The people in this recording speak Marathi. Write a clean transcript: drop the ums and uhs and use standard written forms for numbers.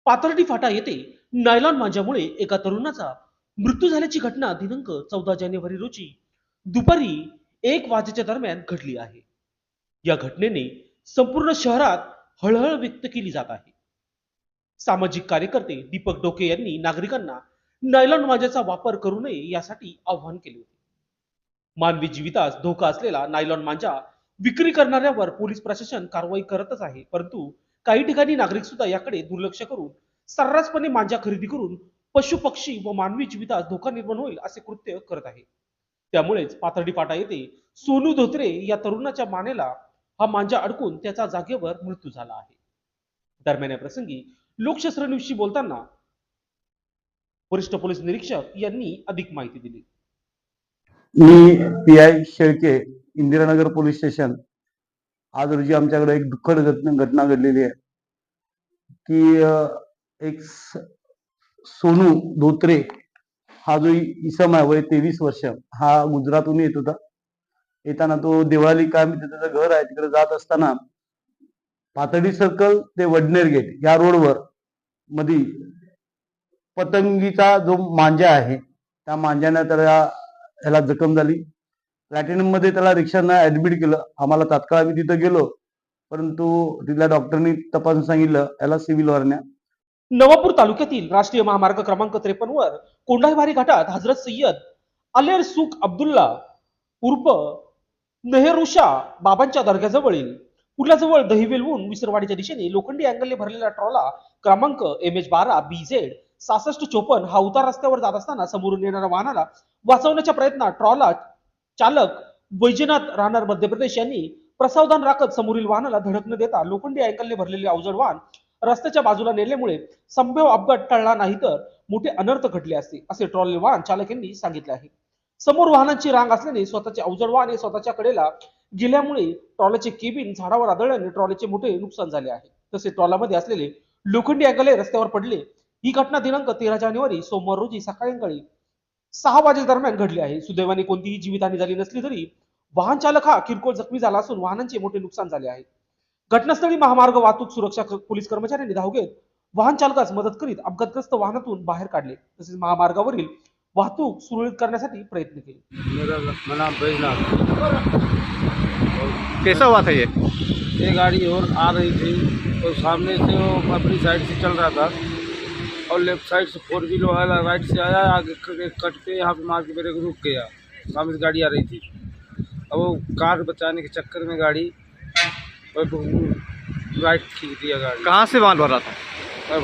पाथर्डी फाटा येथे नायलॉन मांजामुळे एका तरुणाचा मृत्यू झाल्याची घटना दिनांक 14 जानेवारी रोजी दुपारी 1 वाजेच्या दरम्यान घडली आहे. या घटनेने संपूर्ण शहरात हळहळ व्यक्त केली जात आहे. सामाजिक कार्यकर्ते दीपक डोके यांनी नागरिकांना नायलॉन मांजाचा वापर करू नये यासाठी आवाहन केले होते. मानवी जीवितास धोका असलेला नायलॉन मांजा विक्री करणाऱ्यावर पोलीस प्रशासन कारवाई करतच आहे, परंतु काही ठिकाणी नागरिक सुद्धा याकडे दुर्लक्ष करून सर्रासपणे मांजा खरेदी करून पशु पक्षी व मानवी जीवितास धोका निर्माण होईल असे कृत्य करत आहे. त्यामुळेच पाथर्डी फाटा येथे सोनू धोत्रे या तरुणाच्या मानेला हा मांजा अडकून त्याचा जागेवर मृत्यू झाला आहे. दरम्यान या प्रसंगी लोकशास्त्र न्यूजशी बोलताना वरिष्ठ पोलीस निरीक्षक यांनी अधिक माहिती दिली. मी PI. Shelke, Indiranagar police station. आज रोजी आमच्याकडे एक दुःखद घटना घडलेली आहे की एक सोनू धोत्रे हा जो इसम आहे, वय 23 वर्ष, हा गुजरातहून येत होता. येताना तो देवळाली काम त्याचं घर आहे तिकडे जात असताना पाथर्डी सर्कल ते वडनेर गेट या रोडवर मध्ये पतंगीचा जो मांजा आहे त्या मांजाने त्याला जखम झाली. प्लॅटिनम मध्ये त्याला रिक्षानं ऍडमिट केलं. आम्हाला तात्काळ आम्ही तिथं गेलो, परंतु तिथल्या डॉक्टरनी तपासून सांगितलं याला सिव्हिल वरण्या. नवापूर तालुक्यातील राष्ट्रीय महामार्ग क्रमांक 53 वर कोंढाईबारी घाटात हजरत सय्यद अलेर सुख अब्दुल्ला उर्फ नेहरूशा बाबांच्या दर्ग्याजवळील पुलाजवळ दहिवेलहून विसरवाडीच्या दिशेने लोखंडी अँगलने भरलेला ट्रॉला क्रमांक MH12 BZ 6654 हा उतार रस्त्यावर जात असताना समोरून येणाऱ्या वाहनाला वाचवण्याच्या प्रयत्नात ट्रॉला चालक वैजनाथ राहणार मध्य प्रदेश यांनी प्रसावधान राखत समोरील वाहनाला धडक न देता लोखंडी अँगलने भरलेले अवजड वाहन रस्त्याच्या बाजूला नेल्यामुळे संभाव्य अपघात टळला नाही तर मोठे अनर्थ घडले असते, असे ट्रॉली वाहन चालकांनी सांगितले आहे. समोर वाहनांची रांग असल्याने स्वतःचे अवजड वाहने स्वतःच्या कडेला गेल्यामुळे ट्रॉलीचे केबिन झाडावर आदळल्याने ट्रॉलीचे मोठे नुकसान झाले आहे. तसेच ट्रॉलामध्ये असलेले लोखंडी अँगल रस्त्यावर पडले. ही घटना दिनांक 13 जानेवारी सोमवार रोजी सकाळी 6 वाजे दरम्यान घडली आहे. सुदैवाने कोणतीही जीवितहानी झाली नसली तरी वाहन चालक हा किरकोळ जखमी झाला असून वाहनांचे मोठे नुकसान झाले आहे. घटनास्थळी महामार्ग वाहतूक सुरक्षा पोलीस कर्मचाऱ्यांनी धाव घेत वाहन चालकास मदत करीत अपघातग्रस्त वाहनातून बाहेर काढले. तसेच महामार्गावरील वाहतूक सुरळीत करण्यासाठी प्रयत्न केले. मेरा नाम बैजनाथ। कैसा हुआ था ये गाड़ी और आ रही थी और सामने से वो अपनी साइड से चल रहा था और लेफ्ट साइड से 4 व्हीलर वाला राइट से आया, आगे कट पे यहाँ पे मार के मेरे को रुक गया। सामने से गाड़ी आ रही थी और वो कार बचाने के चक्कर में गाड़ी और राइट खींच दिया गाड़ी। कहाँ से माल भरा था? और